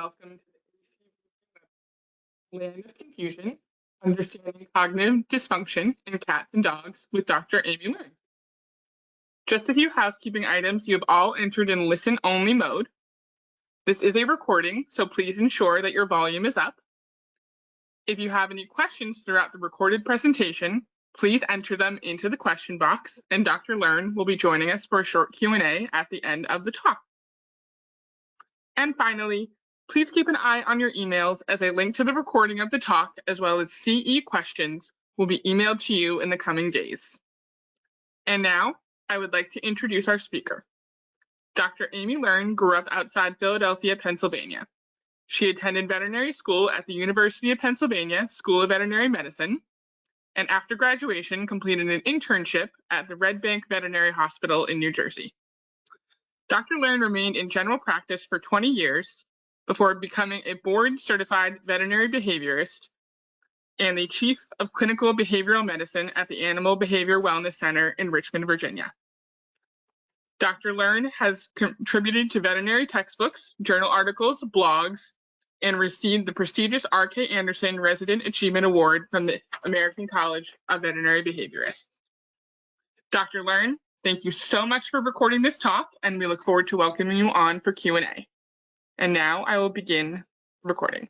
welcome to the Land of Confusion, Understanding Cognitive Dysfunction in Cats and Dogs with Dr. Amy Leung. Just a few housekeeping items. You have all entered in listen-only mode. This is a recording, so please ensure that your volume is up. If you have any questions throughout the recorded presentation, please enter them into the question box, and Dr. Leung will be joining us for a short Q&A at the end of the talk. And finally, please keep an eye on your emails as a link to the recording of the talk as well as CE questions will be emailed to you in the coming days. And now, I would like to introduce our speaker. Dr. Amy Leung grew up outside Philadelphia, Pennsylvania. She attended veterinary school at the University of Pennsylvania School of Veterinary Medicine, and after graduation completed an internship at the Red Bank Veterinary Hospital in New Jersey. Dr. Leung remained in general practice for 20 years before becoming a board-certified veterinary behaviorist and the chief of clinical behavioral medicine at the Animal Behavior Wellness Center in Richmond, Virginia. Dr. Leung has contributed to veterinary textbooks, journal articles, blogs, and received the prestigious R.K. Anderson Resident Achievement Award from the American College of Veterinary Behaviorists. Dr. Leung, thank you so much for recording this talk, and we look forward to welcoming you on for Q&A. And now I will begin recording.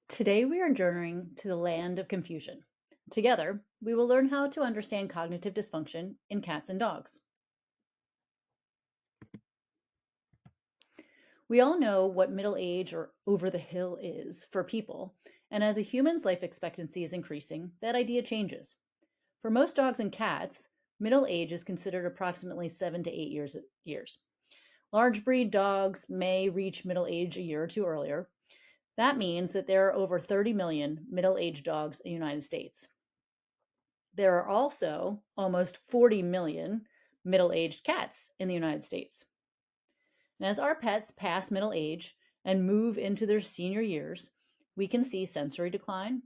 Today we are journeying to the land of confusion. Together, we will learn how to understand cognitive dysfunction in cats and dogs. We all know what middle age or over the hill is for people, and as a human's life expectancy is increasing, that idea changes. For most dogs and cats, middle age is considered approximately 7 to 8 years. Large breed dogs may reach middle age a year or two earlier. That means that there are over 30 million middle-aged dogs in the United States. There are also almost 40 million middle-aged cats in the United States. And as our pets pass middle age and move into their senior years, we can see sensory decline,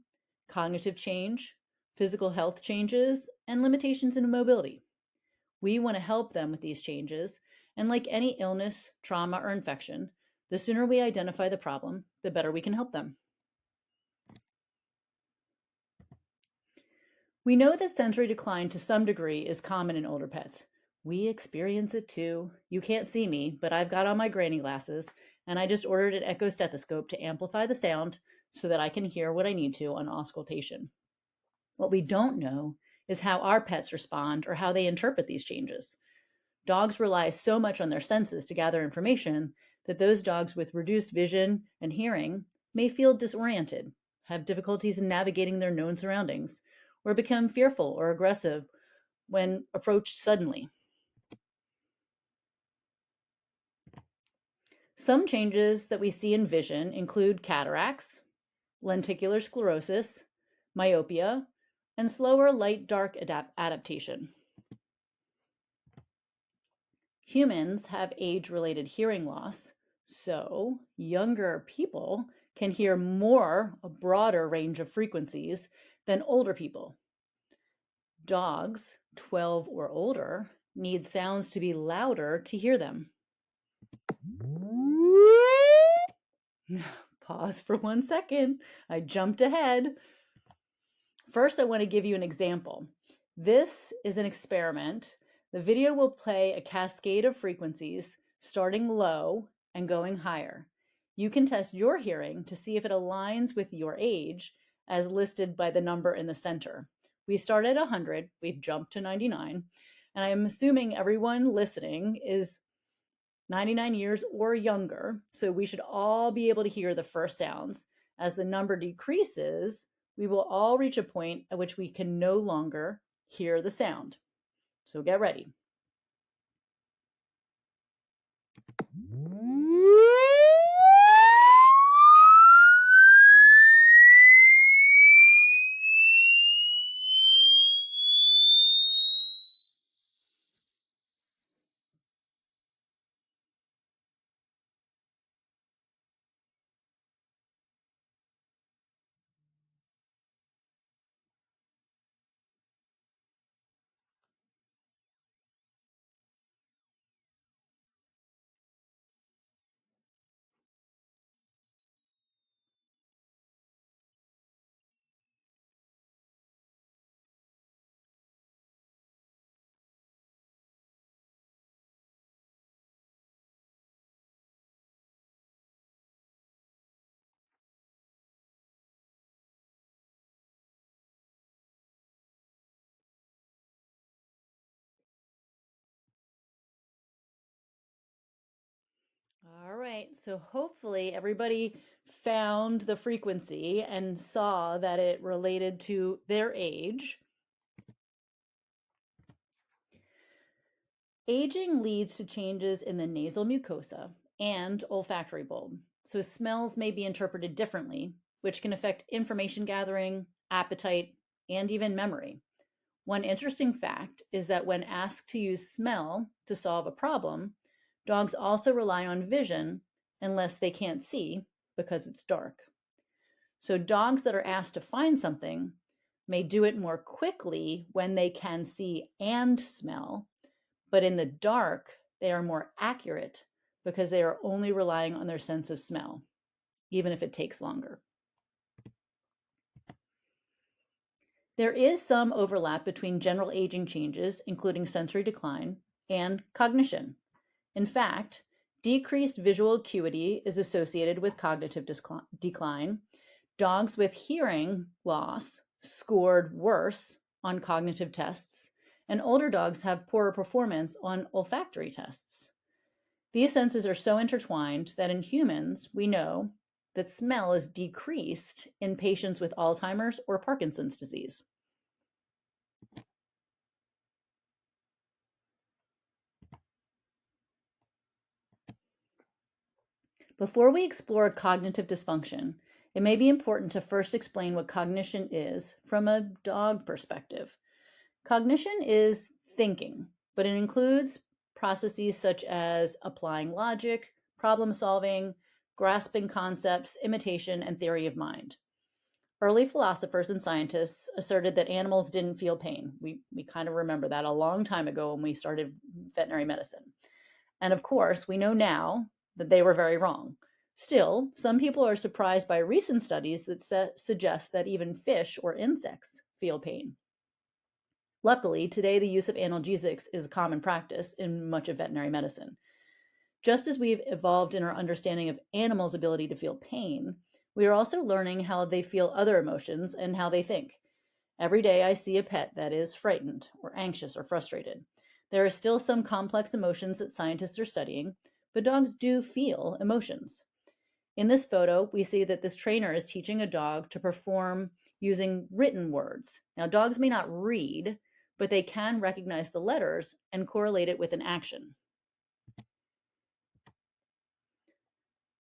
cognitive change, physical health changes, and limitations in mobility. We want to help them with these changes, and like any illness, trauma, or infection, the sooner we identify the problem, the better we can help them. We know that sensory decline to some degree is common in older pets. We experience it too. You can't see me, but I've got on my granny glasses, and I just ordered an echo stethoscope to amplify the sound so that I can hear what I need to on auscultation. What we don't know is how our pets respond or how they interpret these changes. Dogs rely so much on their senses to gather information that those dogs with reduced vision and hearing may feel disoriented, have difficulties in navigating their known surroundings, or become fearful or aggressive when approached suddenly. Some changes that we see in vision include cataracts, lenticular sclerosis, myopia, and slower light-dark adaptation. Humans have age-related hearing loss, so younger people can hear a broader range of frequencies than older people. Dogs 12 or older need sounds to be louder to hear them. Pause for 1 second. I jumped ahead. First, I want to give you an example. This is an experiment. The video will play a cascade of frequencies starting low and going higher. You can test your hearing to see if it aligns with your age as listed by the number in the center. We start at 100, we've jumped to 99, and I am assuming everyone listening is 99 years or younger, so we should all be able to hear the first sounds. As the number decreases, we will all reach a point at which we can no longer hear the sound. So get ready. right, so hopefully everybody found the frequency and saw that it related to their age. Aging leads to changes in the nasal mucosa and olfactory bulb, so smells may be interpreted differently, which can affect information gathering, appetite, and even memory. One interesting fact is that when asked to use smell to solve a problem, dogs also rely on vision unless they can't see because it's dark. So dogs that are asked to find something may do it more quickly when they can see and smell, but in the dark, they are more accurate because they are only relying on their sense of smell, even if it takes longer. There is some overlap between general aging changes, including sensory decline, and cognition. In fact, decreased visual acuity is associated with cognitive decline. Dogs with hearing loss scored worse on cognitive tests, and older dogs have poorer performance on olfactory tests. These senses are so intertwined that in humans, we know that smell is decreased in patients with Alzheimer's or Parkinson's disease. Before we explore cognitive dysfunction, it may be important to first explain what cognition is from a dog perspective. Cognition is thinking, but it includes processes such as applying logic, problem solving, grasping concepts, imitation, and theory of mind. Early philosophers and scientists asserted that animals didn't feel pain. We kind of remember that a long time ago when we started veterinary medicine. And of course, we know now that they were very wrong. Still, some people are surprised by recent studies that suggest that even fish or insects feel pain. Luckily, today the use of analgesics is a common practice in much of veterinary medicine. Just as we've evolved in our understanding of animals' ability to feel pain, we are also learning how they feel other emotions and how they think. Every day I see a pet that is frightened or anxious or frustrated. There are still some complex emotions that scientists are studying, but dogs do feel emotions. In this photo, we see that this trainer is teaching a dog to perform using written words. Now, dogs may not read, but they can recognize the letters and correlate it with an action.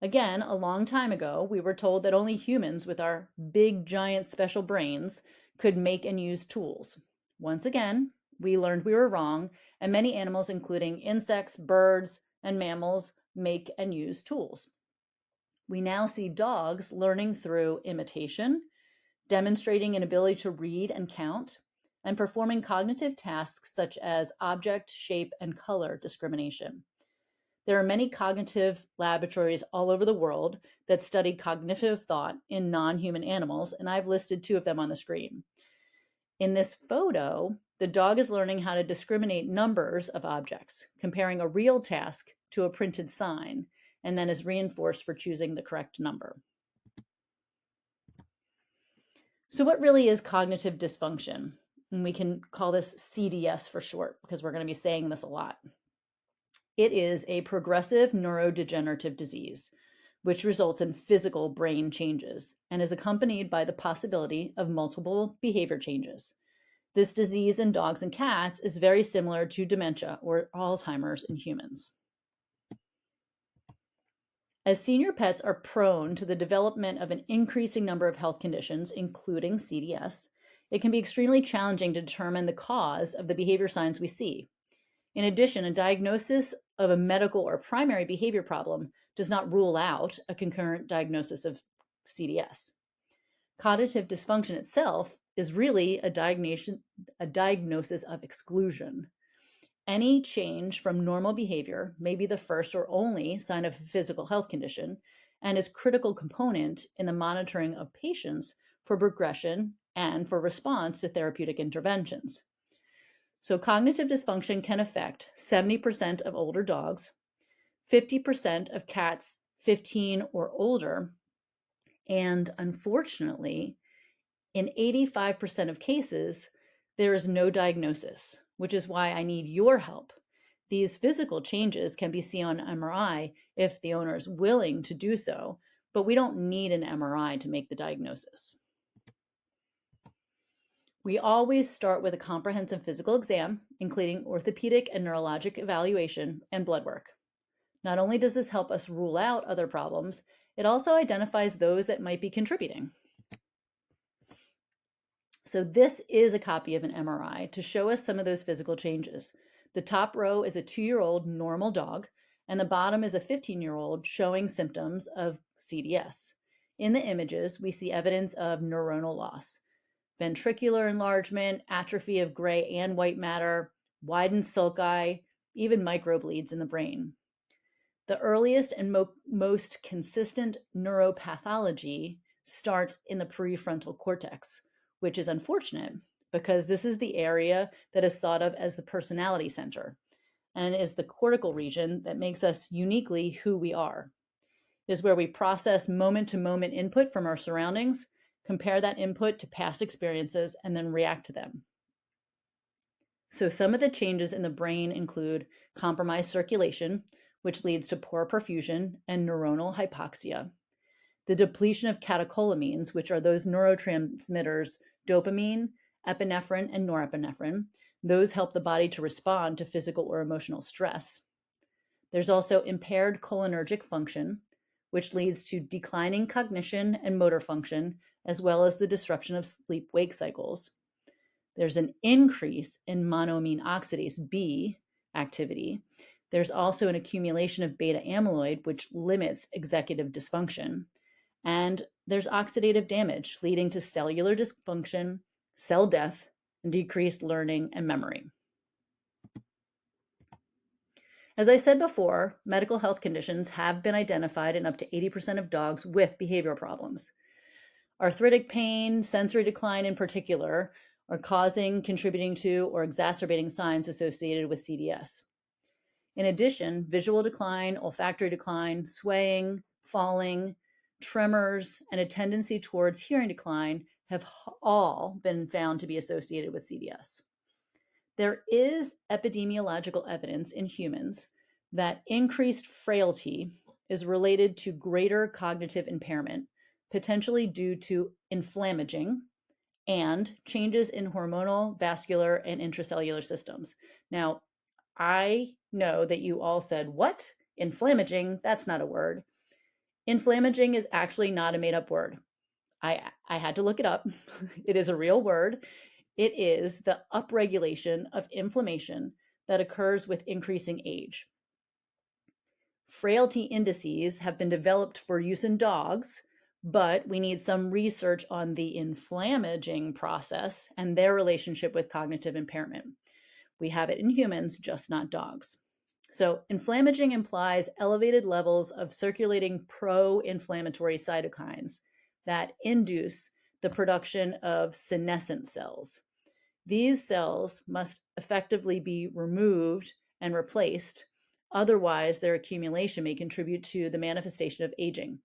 Again, a long time ago, we were told that only humans with our big, giant, special brains could make and use tools. Once again, we learned we were wrong, and many animals, including insects, birds, and mammals, make and use tools. We now see dogs learning through imitation, demonstrating an ability to read and count, and performing cognitive tasks such as object, shape, and color discrimination. There are many cognitive laboratories all over the world that study cognitive thought in non-human animals, and I've listed 2 of them on the screen. In this photo, the dog is learning how to discriminate numbers of objects, comparing a real task to a printed sign, and then is reinforced for choosing the correct number. So what really is cognitive dysfunction? And we can call this CDS for short, because we're going to be saying this a lot. It is a progressive neurodegenerative disease, which results in physical brain changes and is accompanied by the possibility of multiple behavior changes. This disease in dogs and cats is very similar to dementia or Alzheimer's in humans. As senior pets are prone to the development of an increasing number of health conditions, including CDS, it can be extremely challenging to determine the cause of the behavior signs we see. In addition, a diagnosis of a medical or primary behavior problem does not rule out a concurrent diagnosis of CDS. Cognitive dysfunction itself is really a diagnosis of exclusion. Any change from normal behavior may be the first or only sign of a physical health condition and is a critical component in the monitoring of patients for progression and for response to therapeutic interventions. So cognitive dysfunction can affect 70% of older dogs, 50% of cats 15 or older, and unfortunately, in 85% of cases, there is no diagnosis, which is why I need your help. These physical changes can be seen on MRI if the owner is willing to do so, but we don't need an MRI to make the diagnosis. We always start with a comprehensive physical exam, including orthopedic and neurologic evaluation and blood work. Not only does this help us rule out other problems, it also identifies those that might be contributing. So this is a copy of an MRI to show us some of those physical changes. The top row is a 2-year-old normal dog, and the bottom is a 15-year-old showing symptoms of CDS. In the images, we see evidence of neuronal loss, ventricular enlargement, atrophy of gray and white matter, widened sulci, even microbleeds in the brain. The earliest and most consistent neuropathology starts in the prefrontal cortex, which is unfortunate because this is the area that is thought of as the personality center and is the cortical region that makes us uniquely who we are. It is where we process moment-to-moment input from our surroundings, compare that input to past experiences, and then react to them. So some of the changes in the brain include compromised circulation, which leads to poor perfusion and neuronal hypoxia. The depletion of catecholamines, which are those neurotransmitters dopamine, epinephrine, and norepinephrine. Those help the body to respond to physical or emotional stress. There's also impaired cholinergic function, which leads to declining cognition and motor function, as well as the disruption of sleep-wake cycles. There's an increase in monoamine oxidase B activity. There's also an accumulation of beta amyloid, which limits executive dysfunction. And there's oxidative damage, leading to cellular dysfunction, cell death, and decreased learning and memory. As I said before, medical health conditions have been identified in up to 80% of dogs with behavioral problems. Arthritic pain, sensory decline in particular, are contributing to, or exacerbating signs associated with CDS. In addition, visual decline, olfactory decline, swaying, falling, tremors, and a tendency towards hearing decline have all been found to be associated with CDS. There is epidemiological evidence in humans that increased frailty is related to greater cognitive impairment, potentially due to inflammaging and changes in hormonal, vascular, and intracellular systems. Now, I know that you all said, what? Inflammaging? That's not a word. Inflammaging is actually not a made-up word. I had to look it up. It is a real word. It is the upregulation of inflammation that occurs with increasing age. Frailty indices have been developed for use in dogs, but we need some research on the inflammaging process and their relationship with cognitive impairment. We have it in humans, just not dogs. So inflammaging implies elevated levels of circulating pro-inflammatory cytokines that induce the production of senescent cells. These cells must effectively be removed and replaced, otherwise their accumulation may contribute to the manifestation of aging.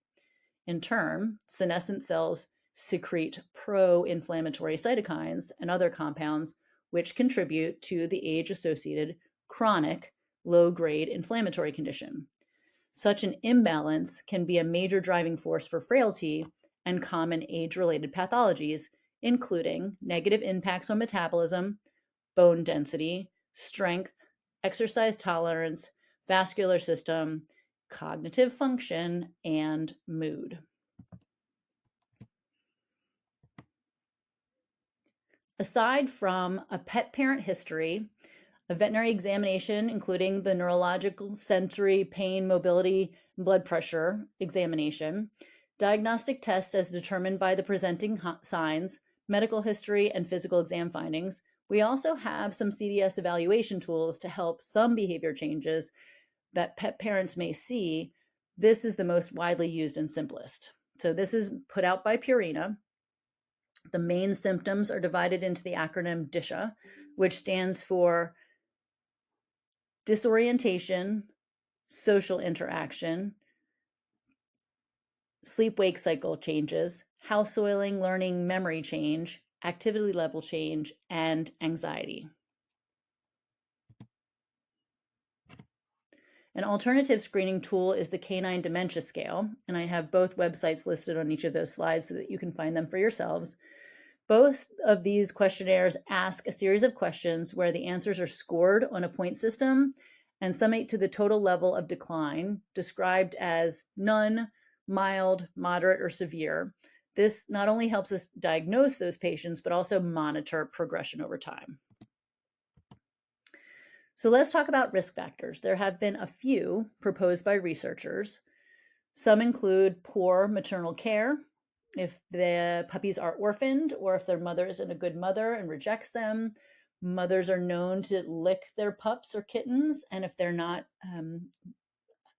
In turn, senescent cells secrete pro-inflammatory cytokines and other compounds which contribute to the age-associated chronic low-grade inflammatory condition. Such an imbalance can be a major driving force for frailty and common age-related pathologies, including negative impacts on metabolism, bone density, strength, exercise tolerance, vascular system, cognitive function, and mood. Aside from a pet parent history, a veterinary examination, including the neurological, sensory, pain, mobility, and blood pressure examination, diagnostic tests as determined by the presenting signs, medical history, and physical exam findings, we also have some CDS evaluation tools to help some behavior changes that pet parents may see. This is the most widely used and simplest. So this is put out by Purina. The main symptoms are divided into the acronym DISHA, which stands for disorientation, social interaction, sleep-wake cycle changes, house oiling, learning, memory change, activity level change, and anxiety. An alternative screening tool is the Canine Dementia Scale, and I have both websites listed on each of those slides so that you can find them for yourselves. Both of these questionnaires ask a series of questions where the answers are scored on a point system and summate to the total level of decline, described as none, mild, moderate, or severe. This not only helps us diagnose those patients, but also monitor progression over time. So let's talk about risk factors. There have been a few proposed by researchers. Some include poor maternal care, if the puppies are orphaned or if their mother isn't a good mother and rejects them. Mothers are known to lick their pups or kittens, and if they're not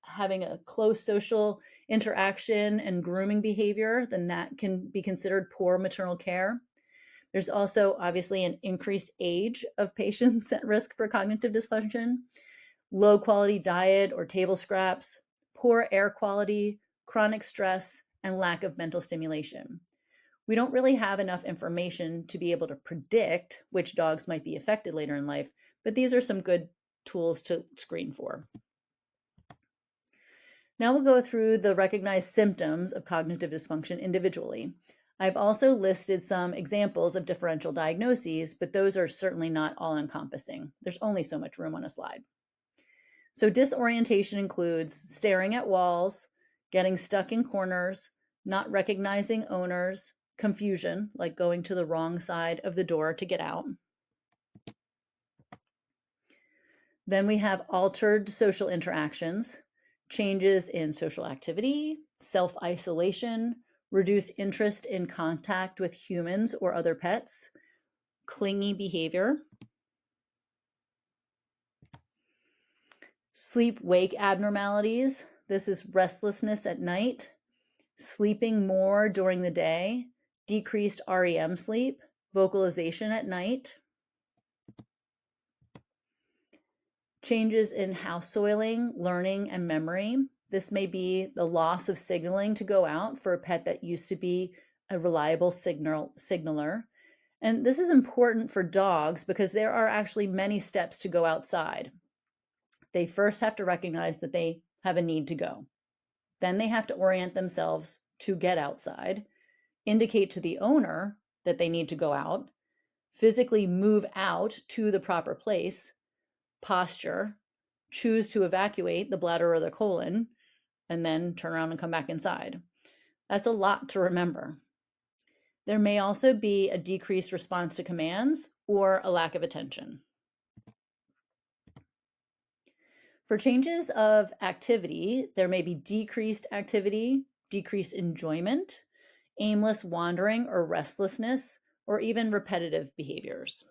having a close social interaction and grooming behavior, then that can be considered poor maternal care. There's also obviously an increased age of patients at risk for cognitive dysfunction, low quality diet or table scraps, poor air quality, chronic stress, and lack of mental stimulation. We don't really have enough information to be able to predict which dogs might be affected later in life, but these are some good tools to screen for. Now we'll go through the recognized symptoms of cognitive dysfunction individually. I've also listed some examples of differential diagnoses, but those are certainly not all-encompassing. There's only so much room on a slide. So disorientation includes staring at walls, getting stuck in corners, not recognizing owners, confusion, like going to the wrong side of the door to get out. Then we have altered social interactions, changes in social activity, self-isolation, reduced interest in contact with humans or other pets, clingy behavior, sleep-wake abnormalities. This is restlessness at night, sleeping more during the day, decreased REM sleep, vocalization at night, changes in house soiling, learning, and memory. This may be the loss of signaling to go out for a pet that used to be a reliable signaler. And this is important for dogs because there are actually many steps to go outside. They first have to recognize that they have a need to go. Then they have to orient themselves to get outside, indicate to the owner that they need to go out, physically move out to the proper place, posture, choose to evacuate the bladder or the colon, and then turn around and come back inside. That's a lot to remember. There may also be a decreased response to commands or a lack of attention. For changes of activity, there may be decreased activity, decreased enjoyment, aimless wandering or restlessness, or even repetitive behaviors.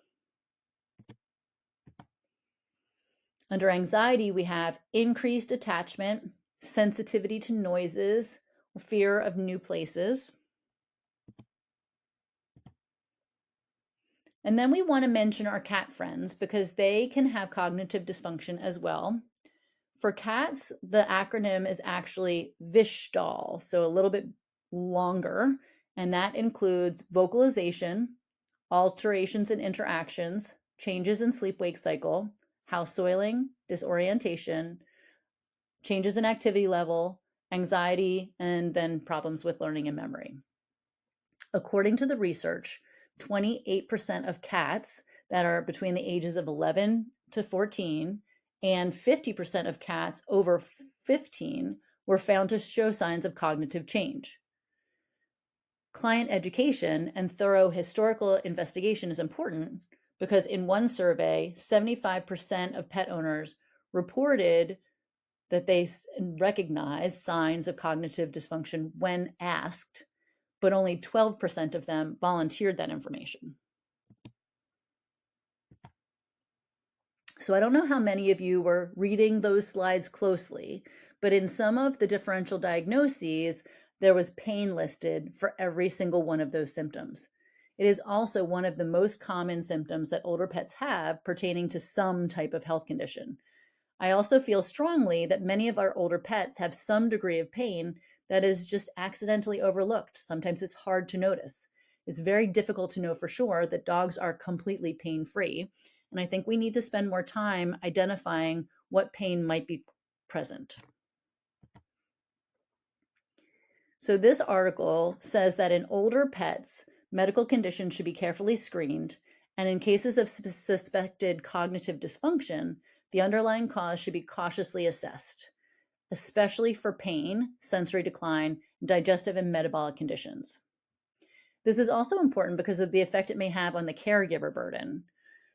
Under anxiety, we have increased attachment, sensitivity to noises, fear of new places. And then we want to mention our cat friends because they can have cognitive dysfunction as well. For cats, the acronym is actually VISHDAL, so a little bit longer, and that includes vocalization, alterations in interactions, changes in sleep-wake cycle, house soiling, disorientation, changes in activity level, anxiety, and then problems with learning and memory. According to the research, 28% of cats that are between the ages of 11 to 14 and 50% of cats over 15 were found to show signs of cognitive change. Client education and thorough historical investigation is important because in one survey, 75% of pet owners reported that they recognized signs of cognitive dysfunction when asked, but only 12% of them volunteered that information. So I don't know how many of you were reading those slides closely, but in some of the differential diagnoses, there was pain listed for every single one of those symptoms. It is also one of the most common symptoms that older pets have pertaining to some type of health condition. I also feel strongly that many of our older pets have some degree of pain that is just accidentally overlooked. Sometimes it's hard to notice. It's very difficult to know for sure that dogs are completely pain-free. And I think we need to spend more time identifying what pain might be present. So this article says that in older pets, medical conditions should be carefully screened, and in cases of suspected cognitive dysfunction, the underlying cause should be cautiously assessed, especially for pain, sensory decline, digestive and metabolic conditions. This is also important because of the effect it may have on the caregiver burden.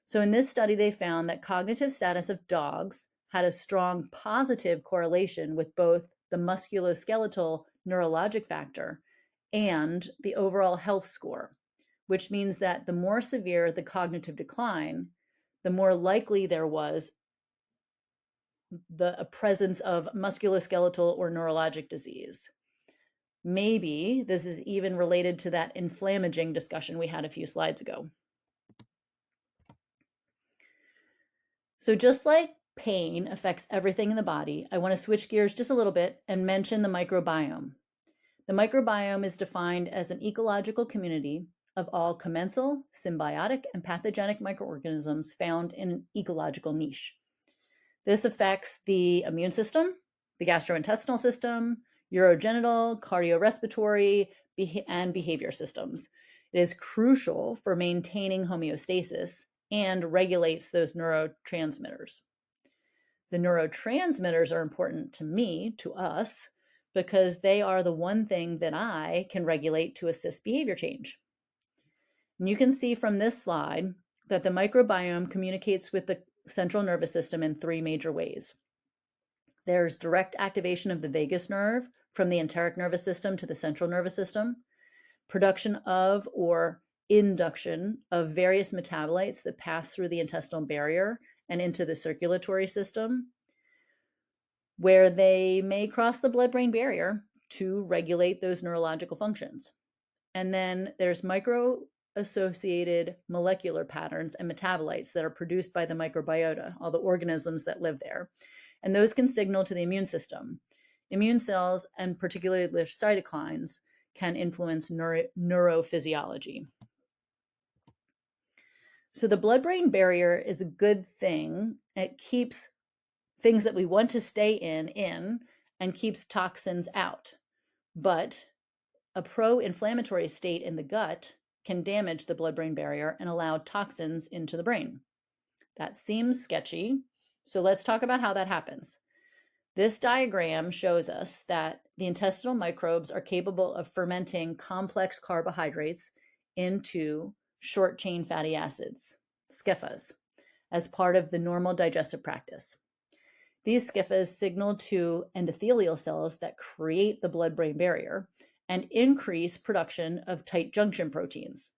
So in this study, they found that cognitive status of dogs had a strong positive correlation with both the musculoskeletal neurologic factor and the overall health score, which means that the more severe the cognitive decline, the more likely there was the presence of musculoskeletal or neurologic disease. Maybe this is even related to that inflammaging discussion we had a few slides ago. So just like pain affects everything in the body, I want to switch gears just a little bit and mention the microbiome. The microbiome is defined as an ecological community of all commensal, symbiotic, and pathogenic microorganisms found in an ecological niche. This affects the immune system, the gastrointestinal system, urogenital, cardiorespiratory, and behavior systems. It is crucial for maintaining homeostasis and regulates those neurotransmitters. The neurotransmitters are important to me, to us, because they are the one thing that I can regulate to assist behavior change. And you can see from this slide that the microbiome communicates with the central nervous system in three major ways. There's direct activation of the vagus nerve from the enteric nervous system to the central nervous system, production of or induction of various metabolites that pass through the intestinal barrier and into the circulatory system, where they may cross the blood-brain barrier to regulate those neurological functions. And then there's micro-associated molecular patterns and metabolites that are produced by the microbiota, all the organisms that live there. And those can signal to the immune system. Immune cells, and particularly the cytokines, can influence neurophysiology. So the blood-brain barrier is a good thing. It keeps things that we want to stay in and keeps toxins out. But a pro-inflammatory state in the gut can damage the blood-brain barrier and allow toxins into the brain. That seems sketchy, so let's talk about how that happens. This diagram shows us that the intestinal microbes are capable of fermenting complex carbohydrates into short-chain fatty acids, SCFAs, as part of the normal digestive practice. These SCFAs signal to endothelial cells that create the blood-brain barrier and increase production of tight junction proteins.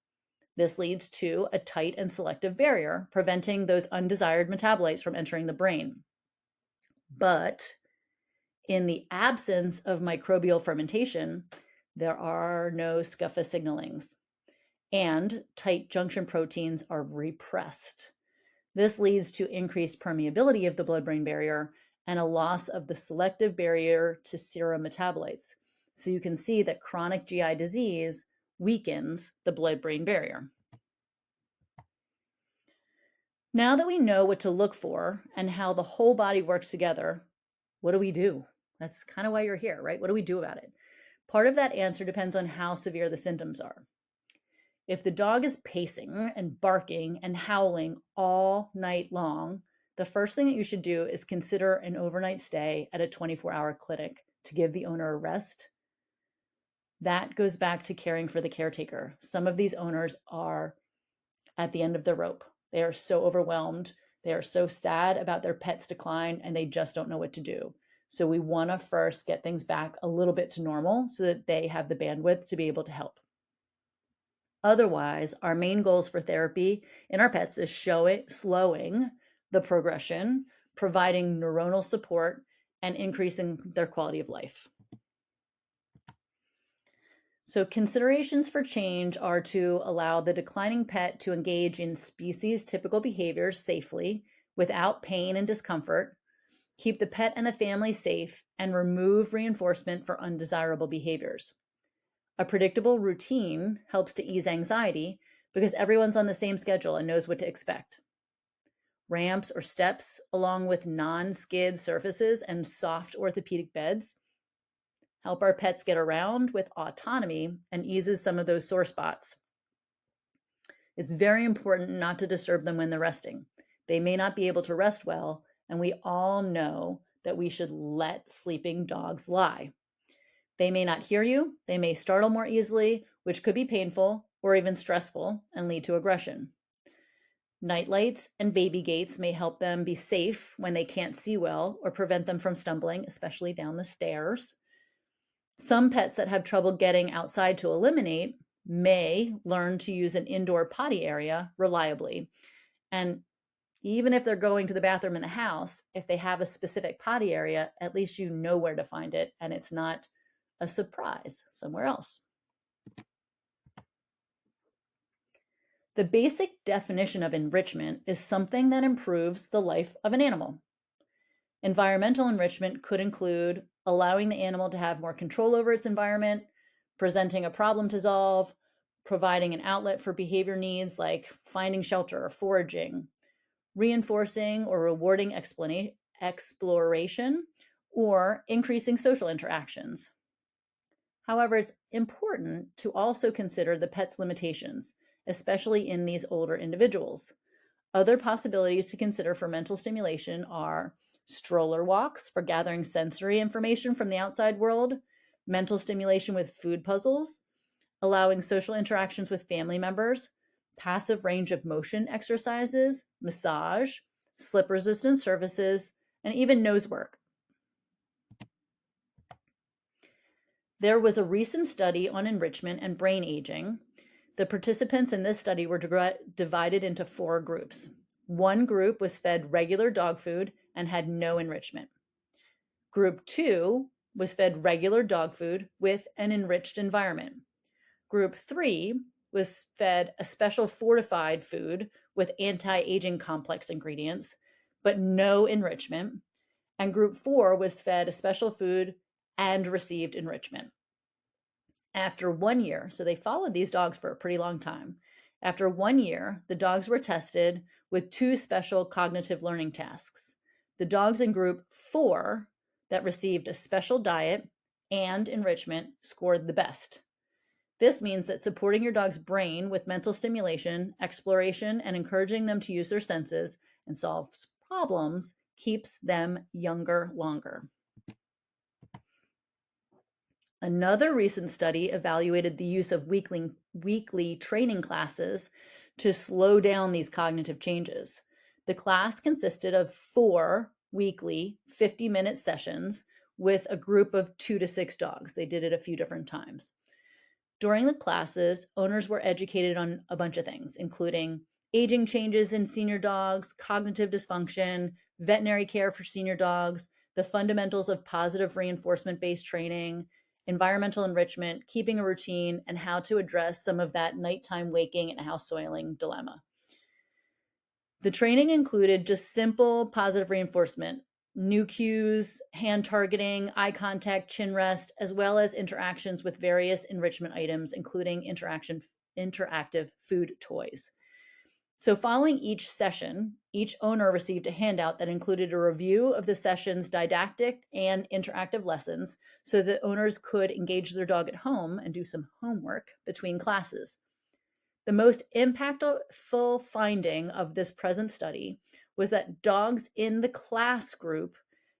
This leads to a tight and selective barrier, preventing those undesired metabolites from entering the brain. But in the absence of microbial fermentation, there are no SCFA signalings, and tight junction proteins are repressed. This leads to increased permeability of the blood-brain barrier and a loss of the selective barrier to serum metabolites. So you can see that chronic GI disease weakens the blood-brain barrier. Now that we know what to look for and how the whole body works together, what do we do? That's kind of why you're here, right? What do we do about it? Part of that answer depends on how severe the symptoms are. If the dog is pacing and barking and howling all night long, the first thing that you should do is consider an overnight stay at a 24-hour clinic to give the owner a rest. That goes back to caring for the caretaker. Some of these owners are at the end of the rope. They are so overwhelmed. They are so sad about their pet's decline, and they just don't know what to do. So we want to first get things back a little bit to normal so that they have the bandwidth to be able to help. Otherwise, our main goals for therapy in our pets is slowing the progression, providing neuronal support, and increasing their quality of life. So considerations for change are to allow the declining pet to engage in species-typical behaviors safely without pain and discomfort, keep the pet and the family safe, and remove reinforcement for undesirable behaviors. A predictable routine helps to ease anxiety because everyone's on the same schedule and knows what to expect. ramps, or steps, along with non-skid surfaces and soft orthopedic beds, help our pets get around with autonomy and eases some of those sore spots. It's very important not to disturb them when they're resting. They may not be able to rest well, and we all know that we should let sleeping dogs lie. They may not hear you, they may startle more easily, which could be painful or even stressful and lead to aggression. Night lights and baby gates may help them be safe when they can't see well or prevent them from stumbling, especially down the stairs. Some pets that have trouble getting outside to eliminate may learn to use an indoor potty area reliably. And even if they're going to the bathroom in the house, if they have a specific potty area, at least you know where to find it and it's not a surprise somewhere else. The basic definition of enrichment is something that improves the life of an animal. Environmental enrichment could include allowing the animal to have more control over its environment, presenting a problem to solve, providing an outlet for behavior needs like finding shelter or foraging, reinforcing or rewarding exploration, or increasing social interactions. However, it's important to also consider the pet's limitations, especially in these older individuals. Other possibilities to consider for mental stimulation are stroller walks for gathering sensory information from the outside world, mental stimulation with food puzzles, allowing social interactions with family members, passive range of motion exercises, massage, slip-resistant surfaces, and even nose work. There was a recent study on enrichment and brain aging. The participants in this study were divided into 4 groups. One group was fed regular dog food and had no enrichment. Group 2 was fed regular dog food with an enriched environment. Group 3 was fed a special fortified food with anti-aging complex ingredients, but no enrichment. And group 4 was fed a special food and received enrichment. After 1 year, so they followed these dogs for a pretty long time. After 1 year, the dogs were tested with 2 special cognitive learning tasks. The dogs in group 4 that received a special diet and enrichment scored the best. This means that supporting your dog's brain with mental stimulation, exploration, and encouraging them to use their senses and solve problems keeps them younger longer. Another recent study evaluated the use of weekly training classes to slow down these cognitive changes. The class consisted of 4 weekly 50-minute sessions with a group of 2 to 6 dogs. They did it a few different times. During the classes, owners were educated on a bunch of things, including aging changes in senior dogs, cognitive dysfunction, veterinary care for senior dogs, the fundamentals of positive reinforcement-based training, environmental enrichment, keeping a routine, and how to address some of that nighttime waking and house soiling dilemma. The training included just simple positive reinforcement, new cues, hand targeting, eye contact, chin rest, as well as interactions with various enrichment items, including interactive food toys. So following each session, each owner received a handout that included a review of the session's didactic and interactive lessons so that owners could engage their dog at home and do some homework between classes. The most impactful finding of this present study was that dogs in the class group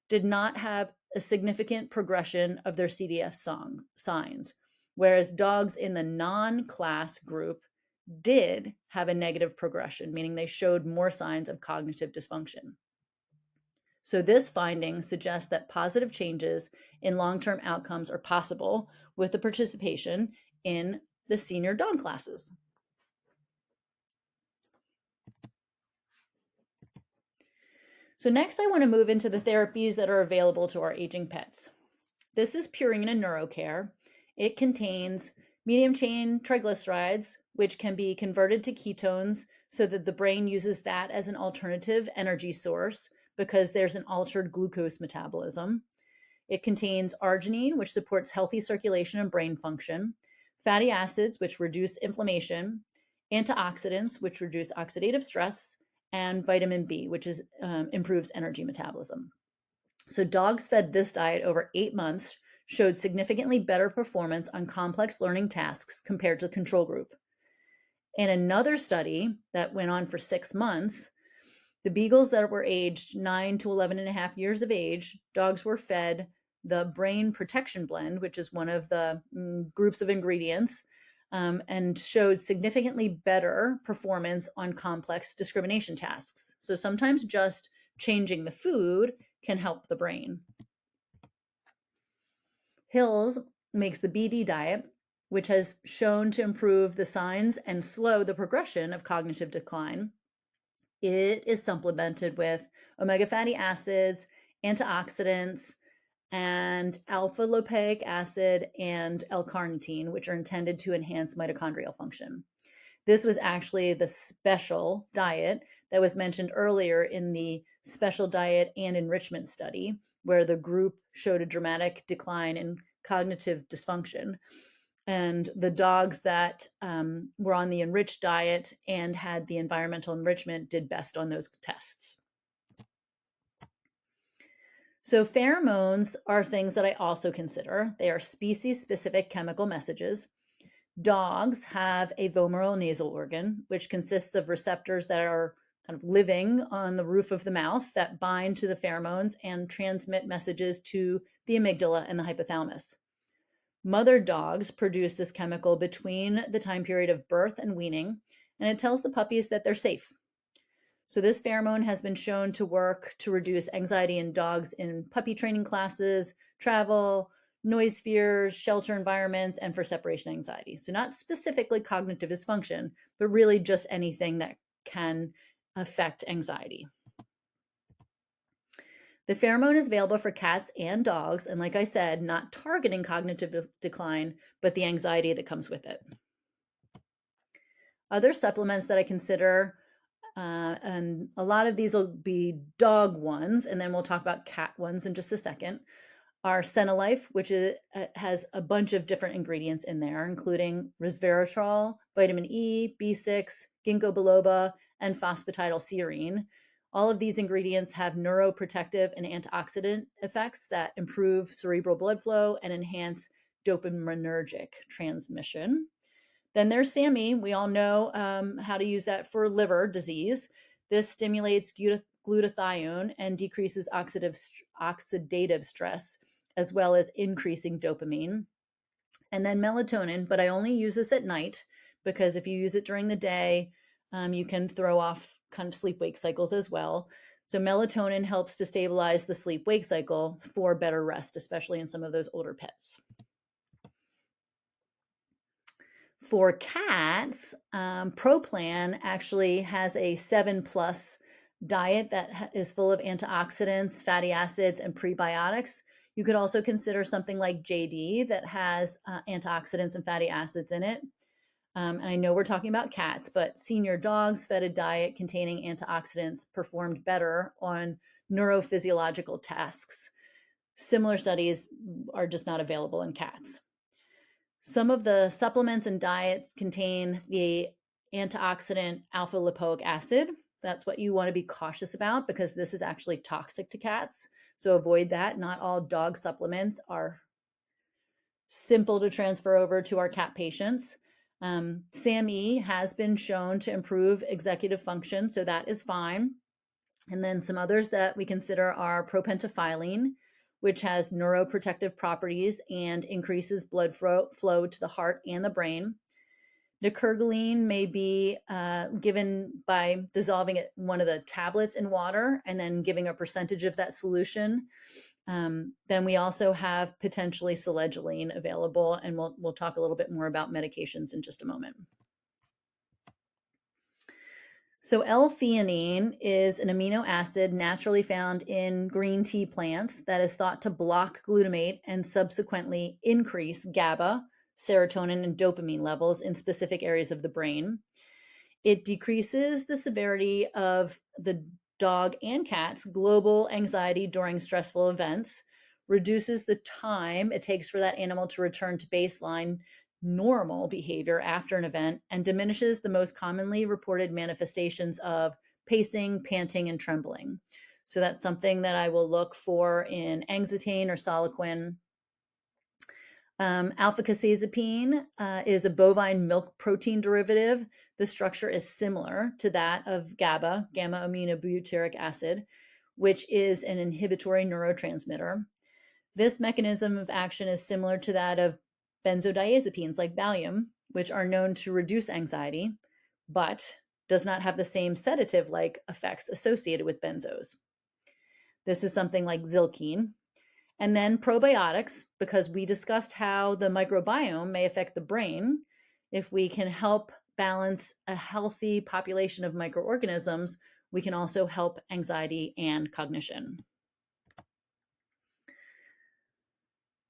did not have a significant progression of their CDS signs, whereas dogs in the non-class group did have a negative progression, meaning they showed more signs of cognitive dysfunction. So this finding suggests that positive changes in long-term outcomes are possible with the participation in the senior dog classes. So next I want to move into the therapies that are available to our aging pets. This is Purina NeuroCare. It contains medium chain triglycerides, which can be converted to ketones so that the brain uses that as an alternative energy source because there's an altered glucose metabolism. It contains arginine, which supports healthy circulation and brain function, fatty acids, which reduce inflammation, antioxidants, which reduce oxidative stress, and vitamin B, which improves energy metabolism. So dogs fed this diet over 8 months showed significantly better performance on complex learning tasks compared to the control group. In another study that went on for 6 months, the beagles that were aged 9 to 11 and a half years of age, dogs were fed the brain protection blend, which is one of the groups of ingredients, and showed significantly better performance on complex discrimination tasks. So sometimes just changing the food can help the brain. Hills makes the BD diet, which has shown to improve the signs and slow the progression of cognitive decline. It is supplemented with omega fatty acids, antioxidants, and alpha lipoic acid and L-carnitine, which are intended to enhance mitochondrial function. This was actually the special diet that was mentioned earlier in the special diet and enrichment study, where the group showed a dramatic decline in cognitive dysfunction. And the dogs that were on the enriched diet and had the environmental enrichment did best on those tests. So pheromones are things that I also consider. They are species-specific chemical messages. Dogs have a vomeronasal nasal organ, which consists of receptors that are kind of living on the roof of the mouth that bind to the pheromones and transmit messages to the amygdala and the hypothalamus. Mother dogs produce this chemical between the time period of birth and weaning, and it tells the puppies that they're safe. So this pheromone has been shown to work to reduce anxiety in dogs in puppy training classes, travel, noise fears, shelter environments, and for separation anxiety. So not specifically cognitive dysfunction, but really just anything that can affect anxiety. The pheromone is available for cats and dogs, and like I said, not targeting cognitive decline, but the anxiety that comes with it. Other supplements that I consider, and a lot of these will be dog ones, and then we'll talk about cat ones in just a second, are Senalife, which has a bunch of different ingredients in there, including resveratrol, vitamin E, B6, ginkgo biloba, and phosphatidylserine. All of these ingredients have neuroprotective and antioxidant effects that improve cerebral blood flow and enhance dopaminergic transmission. Then there's SAMe. We all know how to use that for liver disease. This stimulates glutathione and decreases oxidative stress, as well as increasing dopamine. And then melatonin, but I only use this at night because if you use it during the day, you can throw off kind of sleep-wake cycles as well. So melatonin helps to stabilize the sleep-wake cycle for better rest, especially in some of those older pets. For cats, ProPlan actually has a 7+ diet that is full of antioxidants, fatty acids, and prebiotics. You could also consider something like JD that has antioxidants and fatty acids in it. And I know we're talking about cats, but senior dogs fed a diet containing antioxidants performed better on neurophysiological tasks. Similar studies are just not available in cats. Some of the supplements and diets contain the antioxidant alpha lipoic acid. That's what you want to be cautious about because this is actually toxic to cats. So avoid that. Not all dog supplements are simple to transfer over to our cat patients. SAMe has been shown to improve executive function, so that is fine. And then some others that we consider are propentaphyline, which has neuroprotective properties and increases blood flow to the heart and the brain. Nicurgoline may be given by dissolving one of the tablets in water and then giving a percentage of that solution. Then we also have potentially selegiline available, and we'll talk a little bit more about medications in just a moment. So L-theanine is an amino acid naturally found in green tea plants that is thought to block glutamate and subsequently increase GABA, serotonin, and dopamine levels in specific areas of the brain. It decreases the severity of the dog and cat's global anxiety during stressful events, reduces the time it takes for that animal to return to baseline normal behavior after an event, and diminishes the most commonly reported manifestations of pacing, panting, and trembling. So that's something that I will look for in Angstine or Soliquin. Alpha-casazepine is a bovine milk protein derivative. The structure is similar to that of GABA, gamma-aminobutyric acid, which is an inhibitory neurotransmitter. This mechanism of action is similar to that of benzodiazepines like Valium, which are known to reduce anxiety, but does not have the same sedative-like effects associated with benzos. This is something like Zilkine. And then probiotics, because we discussed how the microbiome may affect the brain. If we can help balance a healthy population of microorganisms, we can also help anxiety and cognition.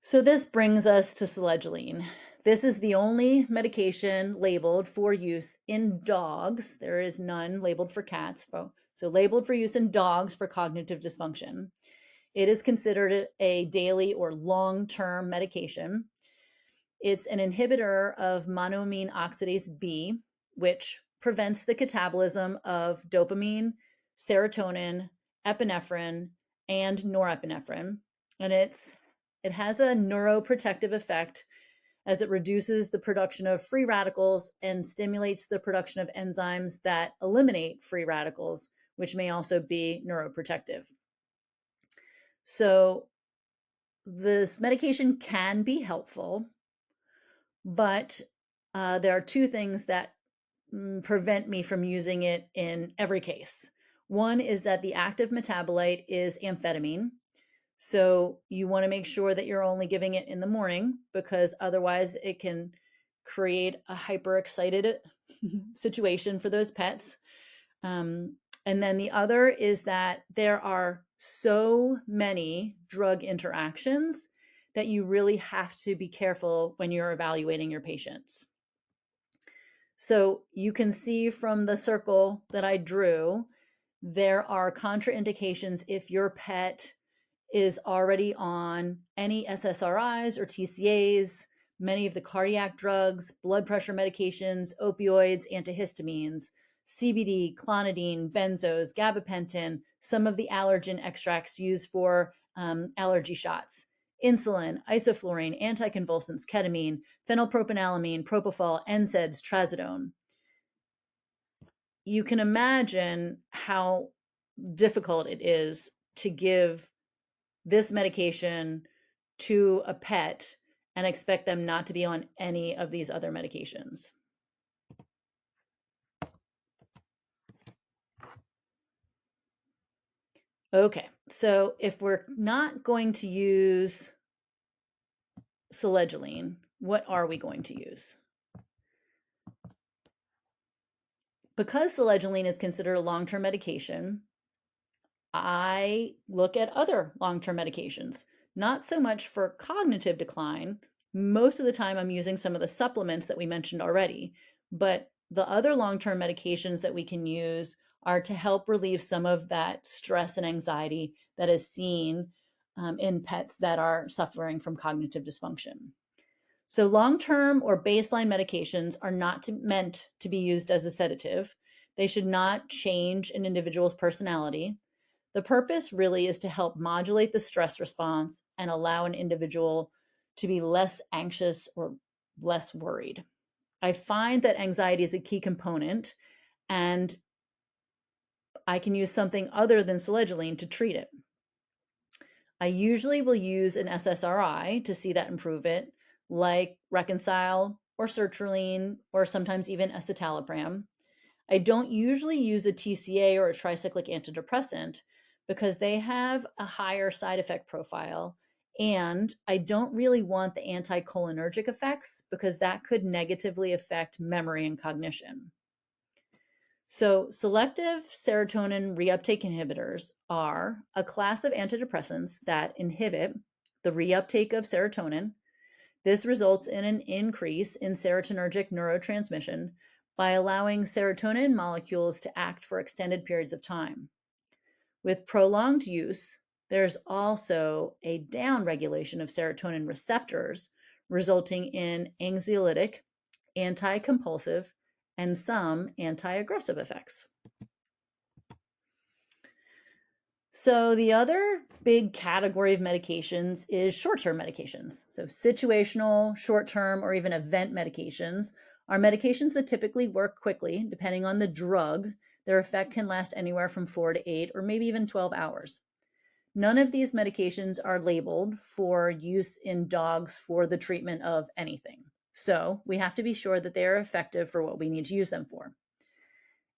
So this brings us to selegiline. This is the only medication labeled for use in dogs. There is none labeled for cats. So labeled for use in dogs for cognitive dysfunction. It is considered a daily or long-term medication. It's an inhibitor of monoamine oxidase B, which prevents the catabolism of dopamine, serotonin, epinephrine, and norepinephrine. And it has a neuroprotective effect as it reduces the production of free radicals and stimulates the production of enzymes that eliminate free radicals, which may also be neuroprotective. So this medication can be helpful, but there are two things that prevent me from using it in every case. One is that the active metabolite is amphetamine. So you want to make sure that you're only giving it in the morning, because otherwise it can create a hyperexcited situation for those pets. And then the other is that there are so many drug interactions that you really have to be careful when you're evaluating your patients. So you can see from the circle that I drew, there are contraindications if your pet is already on any SSRIs or TCAs, many of the cardiac drugs, blood pressure medications, opioids, antihistamines, CBD, clonidine, benzos, gabapentin, some of the allergen extracts used for allergy shots, insulin, isoflurane, anticonvulsants, ketamine, phenylpropanylamine, propofol, NSAIDs, trazodone. You can imagine how difficult it is to give this medication to a pet and expect them not to be on any of these other medications. Okay, so if we're not going to use selegiline, what are we going to use? Because selegiline is considered a long-term medication, I look at other long-term medications, not so much for cognitive decline. Most of the time I'm using some of the supplements that we mentioned already, but the other long-term medications that we can use are to help relieve some of that stress and anxiety that is seen in pets that are suffering from cognitive dysfunction. So long-term or baseline medications are not meant to be used as a sedative. They should not change an individual's personality. The purpose really is to help modulate the stress response and allow an individual to be less anxious or less worried. I find that anxiety is a key component, and I can use something other than selegiline to treat it. I usually will use an SSRI to see that improve it, like Reconcile or sertraline, or sometimes even escitalopram. I don't usually use a TCA or a tricyclic antidepressant because they have a higher side effect profile, and I don't really want the anticholinergic effects because that could negatively affect memory and cognition. So selective serotonin reuptake inhibitors are a class of antidepressants that inhibit the reuptake of serotonin. This results in an increase in serotonergic neurotransmission by allowing serotonin molecules to act for extended periods of time. With prolonged use, there's also a downregulation of serotonin receptors, resulting in anxiolytic, anti-compulsive, and some anti-aggressive effects. So the other big category of medications is short-term medications. So situational, short-term, or even event medications are medications that typically work quickly. Depending on the drug, their effect can last anywhere from 4 to 8 or maybe even 12 hours. None of these medications are labeled for use in dogs for the treatment of anything. So we have to be sure that they are effective for what we need to use them for.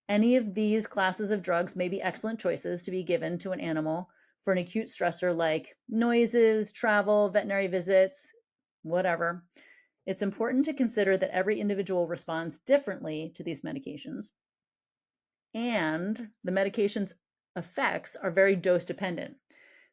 Any of these classes of drugs may be excellent choices to be given to an animal for an acute stressor like noises, travel, veterinary visits, whatever. It's important to consider that every individual responds differently to these medications, and the medication's effects are very dose dependent.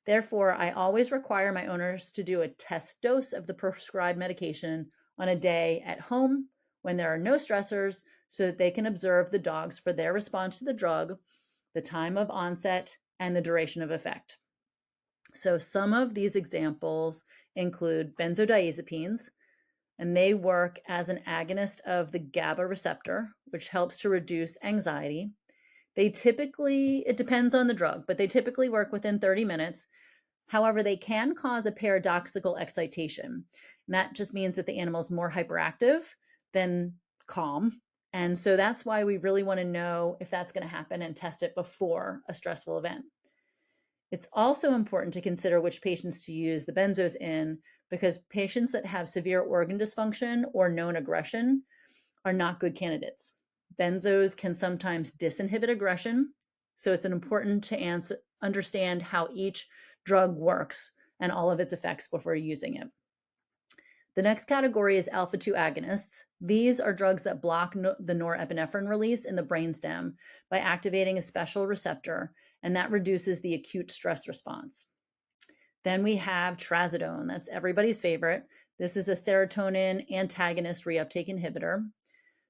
Therefore, I always require my owners to do a test dose of the prescribed medication on a day at home when there are no stressors so that they can observe the dogs for their response to the drug, the time of onset, and the duration of effect. So some of these examples include benzodiazepines, and they work as an agonist of the GABA receptor, which helps to reduce anxiety. It depends on the drug, but they typically work within 30 minutes. However, they can cause a paradoxical excitation. And that just means that the animal is more hyperactive than calm. And so that's why we really want to know if that's going to happen and test it before a stressful event. It's also important to consider which patients to use the benzos in, because patients that have severe organ dysfunction or known aggression are not good candidates. Benzos can sometimes disinhibit aggression, so it's important to understand how each drug works and all of its effects before using it. The next category is alpha-2 agonists. These are drugs that block the norepinephrine release in the brainstem by activating a special receptor, and that reduces the acute stress response. Then we have trazodone. That's everybody's favorite. This is a serotonin antagonist reuptake inhibitor.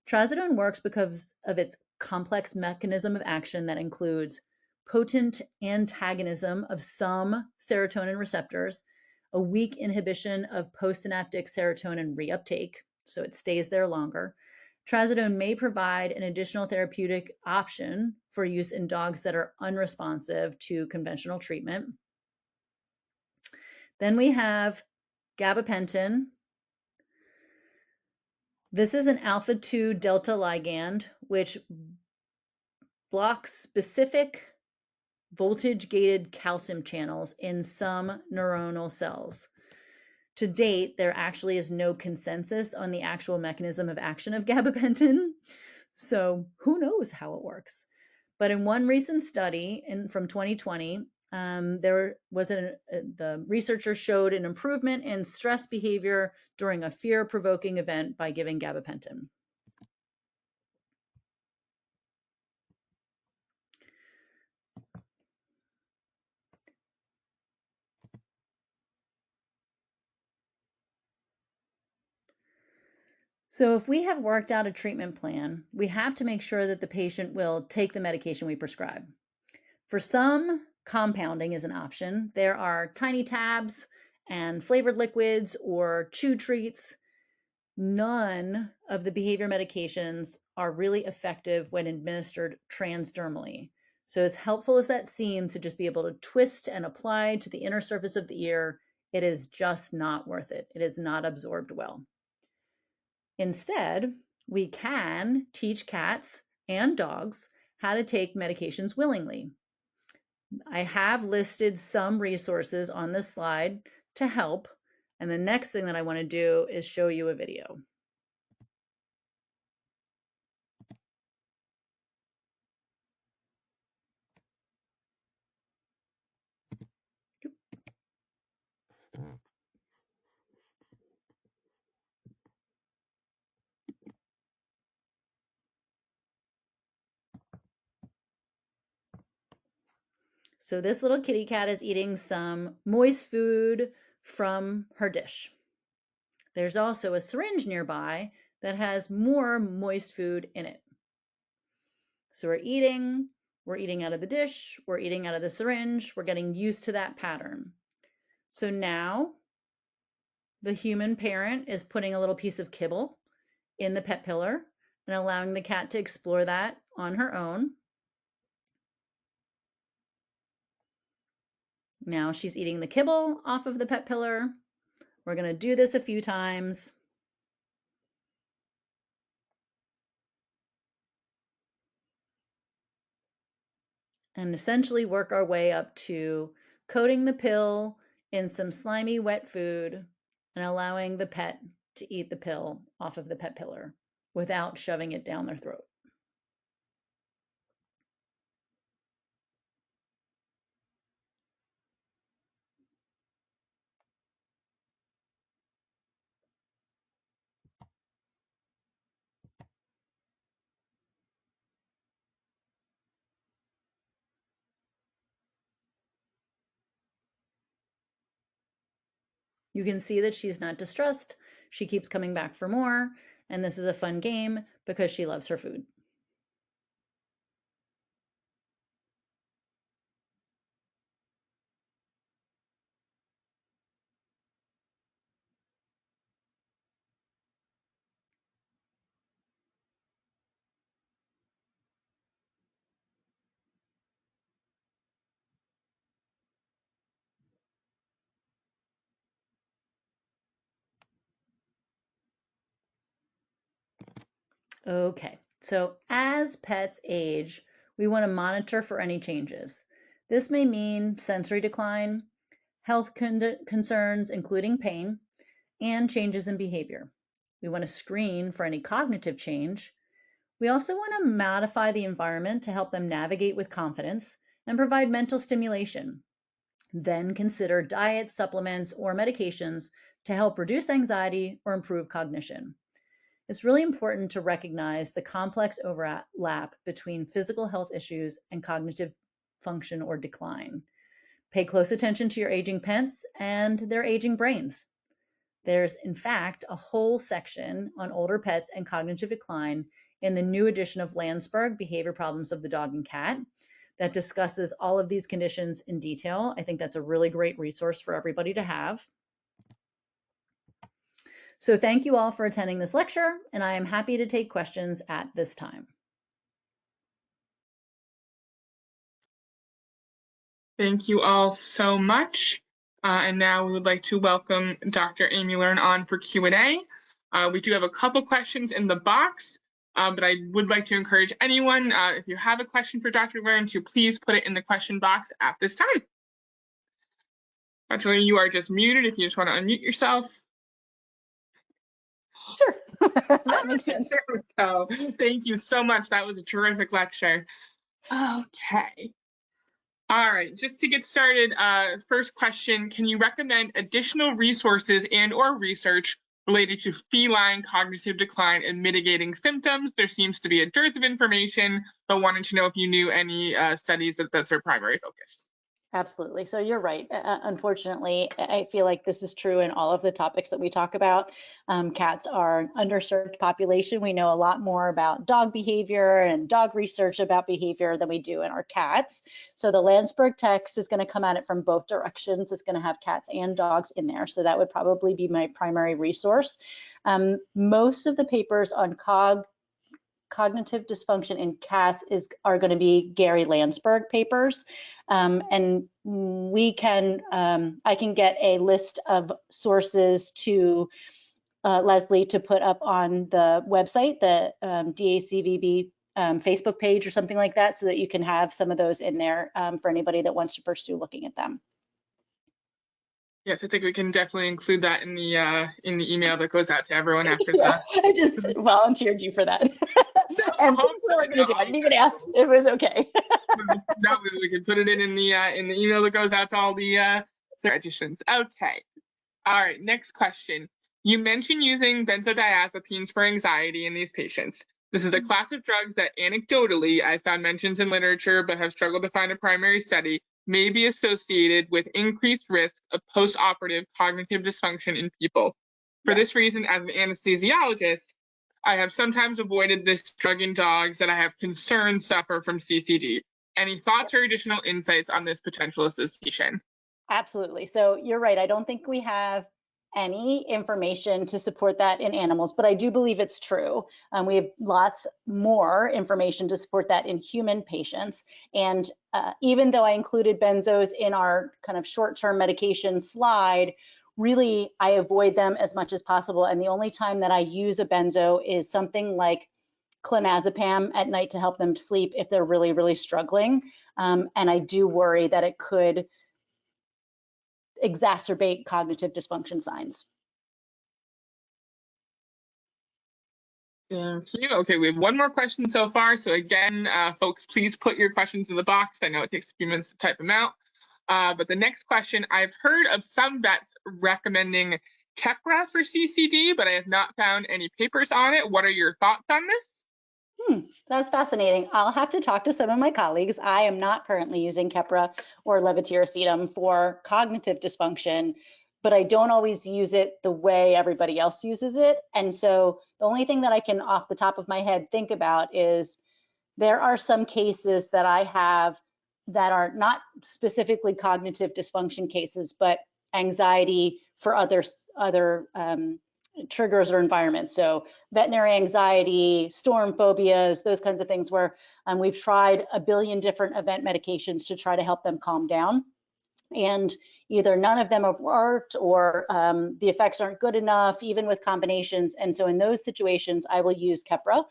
Trazodone works because of its complex mechanism of action that includes potent antagonism of some serotonin receptors, a weak inhibition of postsynaptic serotonin reuptake, so it stays there longer. Trazodone may provide an additional therapeutic option for use in dogs that are unresponsive to conventional treatment. Then we have gabapentin. This is an alpha-2 delta ligand, which blocks specific voltage-gated calcium channels in some neuronal cells. To date, there actually is no consensus on the actual mechanism of action of gabapentin, so who knows how it works. But in one recent study from 2020, the researchers showed an improvement in stress behavior during a fear-provoking event by giving gabapentin. So if we have worked out a treatment plan, we have to make sure that the patient will take the medication we prescribe. For some, compounding is an option. There are tiny tabs and flavored liquids or chew treats. None of the behavior medications are really effective when administered transdermally. So as helpful as that seems to just be able to twist and apply to the inner surface of the ear, it is just not worth it. It is not absorbed well. Instead, we can teach cats and dogs how to take medications willingly. I have listed some resources on this slide to help, and the next thing that I want to do is show you a video. So this little kitty cat is eating some moist food from her dish. There's also a syringe nearby that has more moist food in it. So we're eating out of the dish, we're eating out of the syringe, we're getting used to that pattern. So now the human parent is putting a little piece of kibble in the pet pillar and allowing the cat to explore that on her own. Now she's eating the kibble off of the pet pillar. We're going to do this a few times. And essentially work our way up to coating the pill in some slimy wet food and allowing the pet to eat the pill off of the pet pillar without shoving it down their throat. You can see that she's not distressed. She keeps coming back for more, and this is a fun game because she loves her food. Okay, so as pets age, we want to monitor for any changes. This may mean sensory decline, health concerns, including pain, and changes in behavior. We want to screen for any cognitive change. We also want to modify the environment to help them navigate with confidence and provide mental stimulation. Then consider diet, supplements, or medications to help reduce anxiety or improve cognition. It's really important to recognize the complex overlap between physical health issues and cognitive function or decline. Pay close attention to your aging pets and their aging brains. There's, in fact, a whole section on older pets and cognitive decline in the new edition of Landsberg, Behavior Problems of the Dog and Cat, that discusses all of these conditions in detail. I think that's a really great resource for everybody to have. So thank you all for attending this lecture, and I am happy to take questions at this time. Thank you all so much. And now we would like to welcome Dr. Amy Learn on for Q&A. We do have a couple questions in the box, but I would like to encourage anyone, if you have a question for Dr. Learn, to please put it in the question box at this time. Dr. Learn, you are just muted if you just want to unmute yourself. Sure, that makes sense. There we go. Thank you so much. That was a terrific lecture. Okay. All right, just to get started, first question, can you recommend additional resources and or research related to feline cognitive decline and mitigating symptoms? There seems to be a dearth of information, but wanted to know if you knew any studies that's their primary focus. Absolutely. So you're right. Unfortunately, I feel like this is true in all of the topics that we talk about. Cats are an underserved population. We know a lot more about dog behavior and dog research about behavior than we do in our cats. So the Landsberg text is going to come at it from both directions. It's going to have cats and dogs in there. So that would probably be my primary resource. Most of the papers on cognitive dysfunction in cats are going to be Gary Landsberg papers, and I can get a list of sources to Leslie to put up on the website, the DACVB Facebook page or something like that, so that you can have some of those in there for anybody that wants to pursue looking at them. Yes, I think we can definitely include that in the email that goes out to everyone after Yeah, I just volunteered you for that. And this is what we're going to do. I didn't even ask if it was okay. No, we can put it in the email that goes out to all the registrants. Okay. All right, next question. You mentioned using benzodiazepines for anxiety in these patients. This is a class of drugs that anecdotally I found mentions in literature but have struggled to find a primary study may be associated with increased risk of postoperative cognitive dysfunction in people. For this reason, as an anesthesiologist, I have sometimes avoided this drug in dogs that I have concerns suffer from CCD. Any thoughts or additional insights on this potential association? Absolutely. So you're right. I don't think we have any information to support that in animals, but I do believe it's true. We have lots more information to support that in human patients. And even though I included benzos in our kind of short-term medication slide, really I avoid them as much as possible. And the only time that I use a benzo is something like clonazepam at night to help them sleep if they're really, really struggling. And I do worry that it could exacerbate cognitive dysfunction signs. Thank you. Okay, we have one more question so far. So again, folks, please put your questions in the box. I know it takes a few minutes to type them out. But the next question, I've heard of some vets recommending Keppra for CCD, but I have not found any papers on it. What are your thoughts on this? That's fascinating. I'll have to talk to some of my colleagues. I am not currently using Keppra or levetiracetam for cognitive dysfunction, but I don't always use it the way everybody else uses it. And so the only thing that I can off the top of my head think about is there are some cases that I have that are not specifically cognitive dysfunction cases, but anxiety for other triggers or environments. So veterinary anxiety, storm phobias, those kinds of things where we've tried a billion different event medications to try to help them calm down. And either none of them have worked or the effects aren't good enough, even with combinations. And so in those situations, I will use Keppra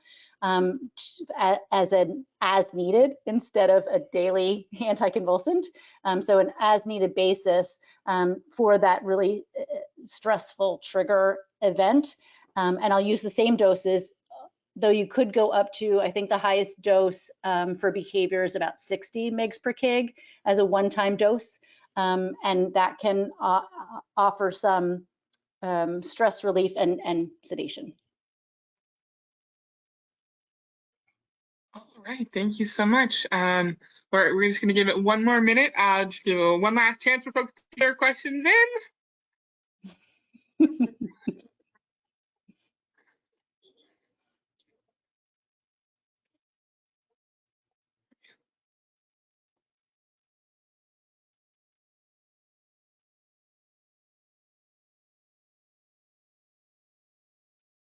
as needed instead of a daily anticonvulsant. So an as needed basis for that really stressful trigger event. And I'll use the same doses, though you could go up to, I think the highest dose for behavior is about 60 mg per kg as a one-time dose. And that can offer some stress relief and sedation. All right, thank you so much. We're just going to give it one more minute. I'll just give it one last chance for folks to get their questions in.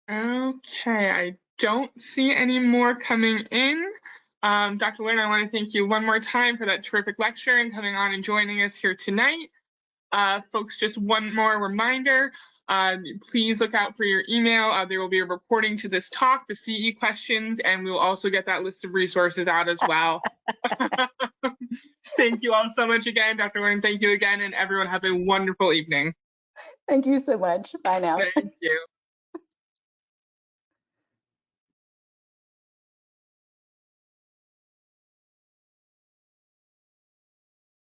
Okay, I don't see any more coming in. Dr. Learn, I want to thank you one more time for that terrific lecture and coming on and joining us here tonight. Folks, just one more reminder, please look out for your email. There will be a recording to this talk, the CE questions, and we'll also get that list of resources out as well. Thank you all so much again, Dr. Learn. Thank you again, and everyone have a wonderful evening. Thank you so much. Bye now. Thank you.